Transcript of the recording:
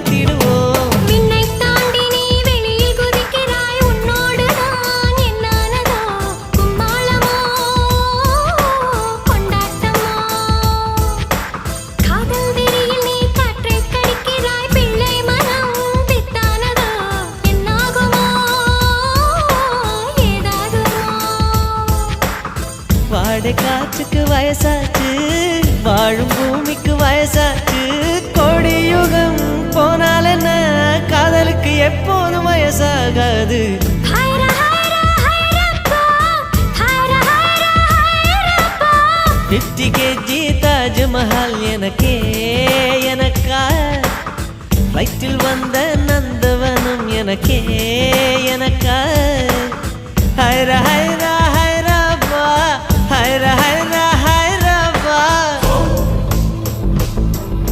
தொலைத்திடுவோம். விண்ணை தாண்டி நீ வெளியில் குதிக்கிறாய், உன்னோடு நான் என்னானதோ கும்மாளமோ கொண்டாட்டமோ. காதல் வெறியில் நீ காற்றை கடிக்கிறாய், பிள்ளை மனம் பித்தானதோ என்னாகுமோ ஏதாகுமோ. வாடை காற்றுக்கு வயசாச்சு, வாழும் பூமிக்கு வயசாச்சு. கோடி யுகம் போனால் என்ன, காதலுக்கு எப்போதும் வயசாகாது. ஹைர ஹைர ஹைரப்பா, ஹைர ஹைர ஹைரப்பா. 50 kg தாஜ்மஹால் எனக்கே எனக்கா, வயிற்றில் வந்த நந்தவனம் எனக்கே எனக்கா. ஹைர ஹைரா